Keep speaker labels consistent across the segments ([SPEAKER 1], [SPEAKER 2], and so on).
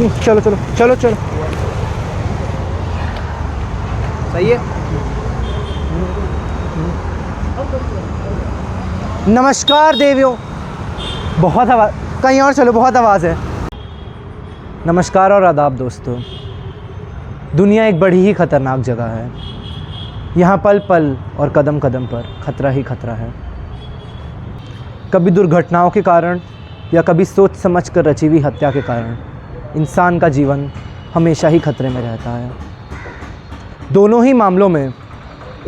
[SPEAKER 1] चलो चलो चलो चलो।
[SPEAKER 2] सही है।
[SPEAKER 1] नमस्कार देवियों। बहुत आवाज़, कहीं और चलो, बहुत आवाज़ है। नमस्कार और आदाब दोस्तों। दुनिया एक बड़ी ही ख़तरनाक जगह है। यहाँ पल पल और कदम कदम पर खतरा ही खतरा है। कभी दुर्घटनाओं के कारण या कभी सोच समझ कर रची हुई हत्या के कारण इंसान का जीवन हमेशा ही खतरे में रहता है। दोनों ही मामलों में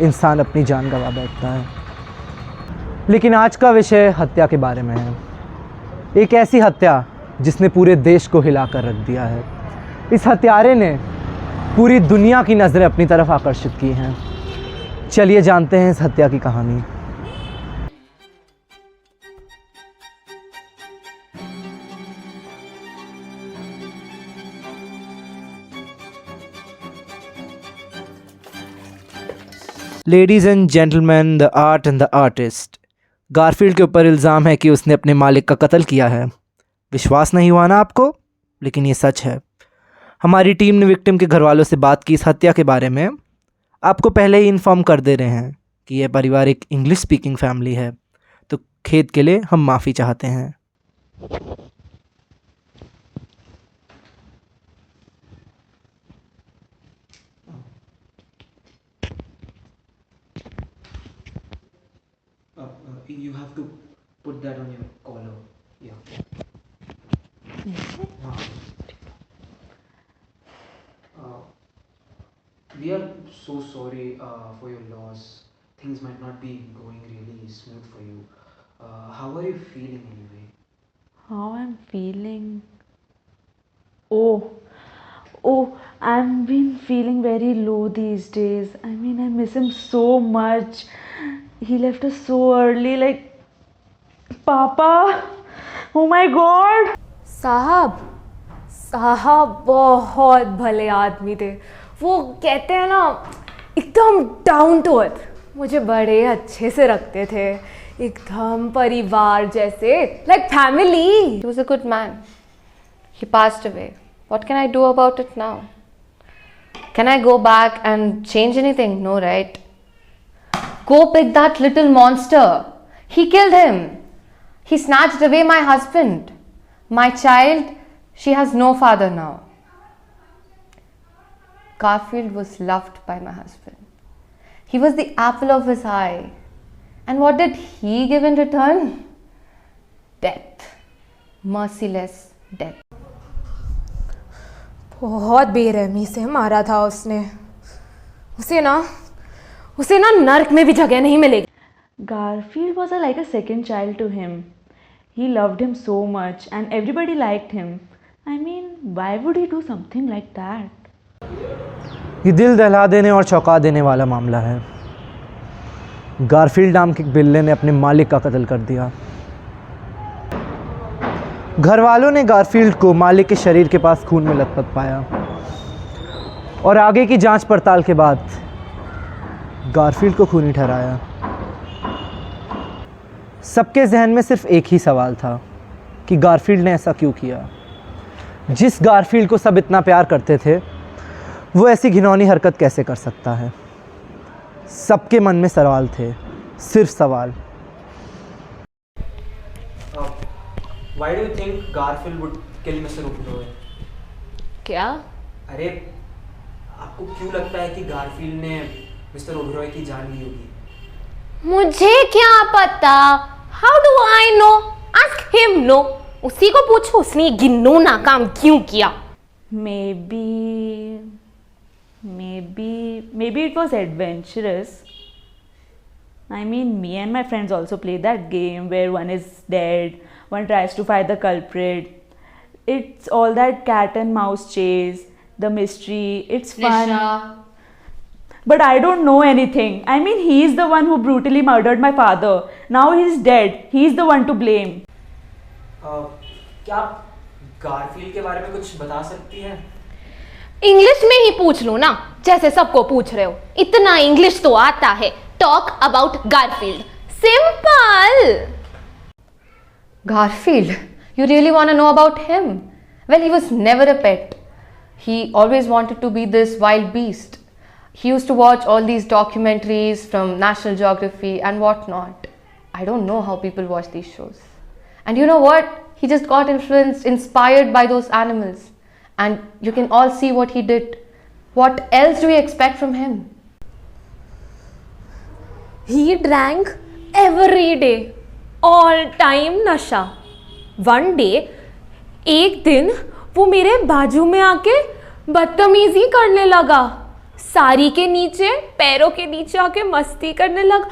[SPEAKER 1] इंसान अपनी जान गंवा बैठता है। लेकिन आज का विषय हत्या के बारे में है। एक ऐसी हत्या जिसने पूरे देश को हिला कर रख दिया है। इस हत्यारे ने पूरी दुनिया की नज़रें अपनी तरफ आकर्षित की हैं। चलिए जानते हैं इस हत्या की कहानी। Ladies and gentleman, the art and the artist. Garfield के ऊपर इल्ज़ाम है कि उसने अपने मालिक का कत्ल किया है। विश्वास नहीं हुआ ना आपको, लेकिन ये सच है। हमारी टीम ने विक्टिम के घर वालों से बात की इस हत्या के बारे में। आपको पहले ही इन्फॉर्म कर दे रहे हैं कि यह परिवार एक इंग्लिश स्पीकिंग फैमिली है, तो खेद के लिए हम माफ़ी चाहते हैं। You have to put that on your collar. Yeah. We are so sorry for your loss. Things might not be going really smooth for you. How are you feeling anyway?
[SPEAKER 3] How I'm feeling? Oh, I've been feeling very low these days. I mean, I miss him so much. He left us so early. Like, Papa, oh my God.
[SPEAKER 4] साहब बहुत भले आदमी थे। वो कहते हैं ना, एकदम डाउन टू अर्थ। मुझे बड़े अच्छे से रखते थे, एकदम परिवार जैसे, like family.
[SPEAKER 5] He was a good man. He passed away. What can I do about it now? Can I go back and change anything? No, right? Go pick that little monster. He killed him. He snatched away my husband. My child, she has no father now. Garfield was loved by my husband. He was the apple of his eye. And what did he give in return? Death. Merciless death.
[SPEAKER 4] बहुत बेरहमी से मारा था उसने। उसे ना नर्क में भी जगह नहीं मिलेगी।
[SPEAKER 3] Garfield was like a second child to him. He loved him so much and everybody liked him. I mean, why would he do something like that?
[SPEAKER 1] ये दिल दहला देने और चौंका देने वाला मामला है। गारफील्ड नाम के बिल्ले ने अपने मालिक का कत्ल कर दिया। घर वालों ने गारफील्ड को मालिक के शरीर के पास खून में लथपथ पाया और आगे की जांच पड़ताल के बाद गारफील्ड को खूनी ठहराया। सबके जहन में सिर्फ एक ही सवाल था कि गारफील्ड ने ऐसा क्यों किया। जिस गारफील्ड को सब इतना प्यार करते थे, वो ऐसी घिनौनी हरकत कैसे कर सकता है। सबके मन में सवाल थे, सिर्फ सवाल।
[SPEAKER 2] Why do you think Garfield would kill Mr. Oberoi?
[SPEAKER 4] क्या?
[SPEAKER 2] अरे, आपको क्यों लगता है कि गारफील्ड ने मिस्टर ओबरॉय की जान ली होगी?
[SPEAKER 4] मुझे क्या पता? How do I know? Ask him, no. उसी को पूछो, उसने घिनौना काम क्यों किया?
[SPEAKER 3] Maybe it was adventurous. I mean, me and my friends also play that game where one is dead, one tries to find the culprit. It's all that cat and mouse chase, the mystery, it's fun. But I don't know anything. I mean, he is the one who brutally murdered my father. Now he's dead. He is the one to blame.
[SPEAKER 2] क्या आप Garfield के बारे में कुछ बता सकती हैं?
[SPEAKER 4] English में ही पूछ लो ना, जैसे सबको पूछ रहे हो। इतना इंग्लिश तो आता है। Talk about Garfield, simple.
[SPEAKER 5] Garfield? You really want to know about him? Well, he was never a pet. He always wanted to be this wild beast. He used to watch all these documentaries from National Geography and whatnot. I don't know how people watch these shows. And you know what? He just got inspired by those animals. And you can all see what he did. What else do we expect from him?
[SPEAKER 4] He drank every day, all time नशा. One day, एक दिन वो मेरे बाजू में आके बदतमीजी करने लगा, साड़ी के नीचे पैरों के नीचे आके मस्ती करने लगा.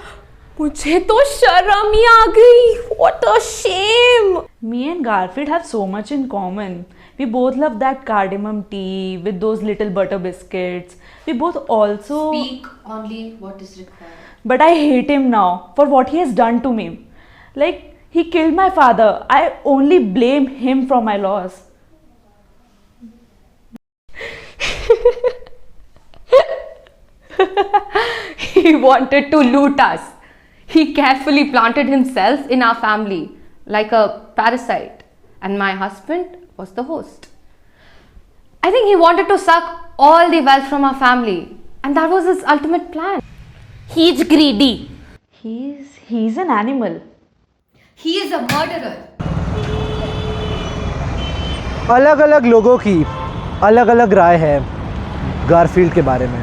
[SPEAKER 4] मुझे तो शर्म ही आ गई. What a shame!
[SPEAKER 3] Me and Garfield have so much in common. We both love that cardamom tea with those little butter biscuits. We both also.
[SPEAKER 5] Speak only what is required.
[SPEAKER 3] But I hate him now for what he has done to me. Like, he killed my father. I only blame him for my loss.
[SPEAKER 5] He wanted to loot us. He carefully planted himself in our family like a parasite, and my husband was the host. I think he wanted to suck all the wealth from our family, and that was his ultimate plan.
[SPEAKER 4] He's greedy.
[SPEAKER 3] He's an animal.
[SPEAKER 5] He is a murderer.
[SPEAKER 1] अलग अलग लोगों की अलग अलग राय है Garfield के बारे में.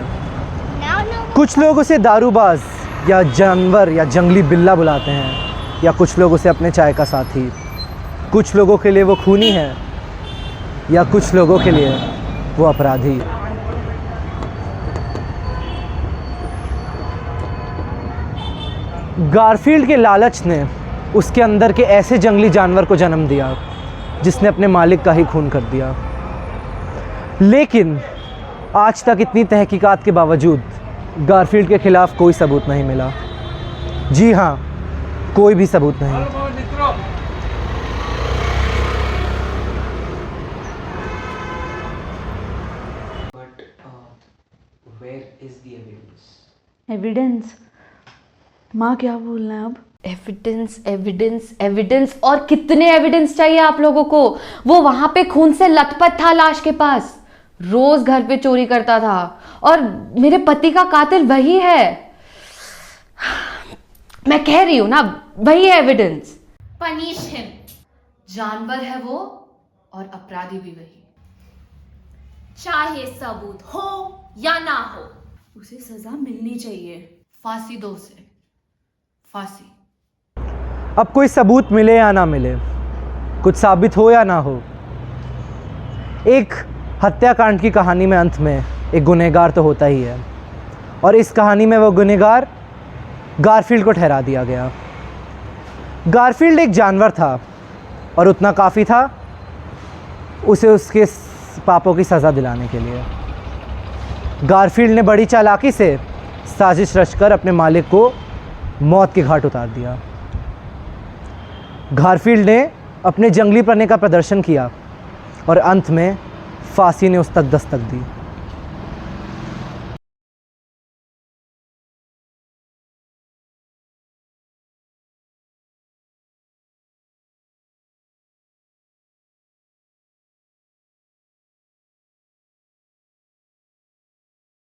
[SPEAKER 1] कुछ लोग उसे दारूबाज या जानवर या जंगली बिल्ला बुलाते हैं, या कुछ लोग उसे अपने चाय का साथी. कुछ लोगों के लिए वो खूनी है, या कुछ लोगों के लिए वो अपराधी. गारफील्ड के लालच ने उसके अंदर के ऐसे जंगली जानवर को जन्म दिया जिसने अपने मालिक का ही खून कर दिया. लेकिन आज तक इतनी तहकीकात के बावजूद गारफील्ड के खिलाफ कोई सबूत नहीं मिला. जी हाँ, कोई भी सबूत नहीं.
[SPEAKER 2] But where is the evidence?
[SPEAKER 3] Evidence. माँ क्या बोलना है अब?
[SPEAKER 5] Evidence evidence evidence. और कितने एविडेंस चाहिए आप लोगों को? वो वहां पे खून से लथपथ था लाश के पास, रोज घर पे चोरी करता था, और मेरे पति का कातिल वही है. मैं कह रही हूं ना, वही है एविडेंस. Punish him. जानवर है वो और अपराधी भी वही.
[SPEAKER 4] चाहे सबूत हो या ना हो,
[SPEAKER 3] उसे सजा मिलनी चाहिए.
[SPEAKER 5] फांसी दो उसे, फांसी.
[SPEAKER 1] अब कोई सबूत मिले या ना मिले, कुछ साबित हो या ना हो, एक हत्याकांड की कहानी में अंत में एक गुनहगार तो होता ही है. और इस कहानी में वो गुनहगार गारफील्ड को ठहरा दिया गया. गारफील्ड एक जानवर था और उतना काफ़ी था उसे उसके पापों की सज़ा दिलाने के लिए. गारफील्ड ने बड़ी चालाकी से साजिश रचकर अपने मालिक को मौत के घाट उतार दिया. गारफील्ड ने अपने जंगलीपने का प्रदर्शन किया और अंत में फांसी ने उस तक दस्तक दी.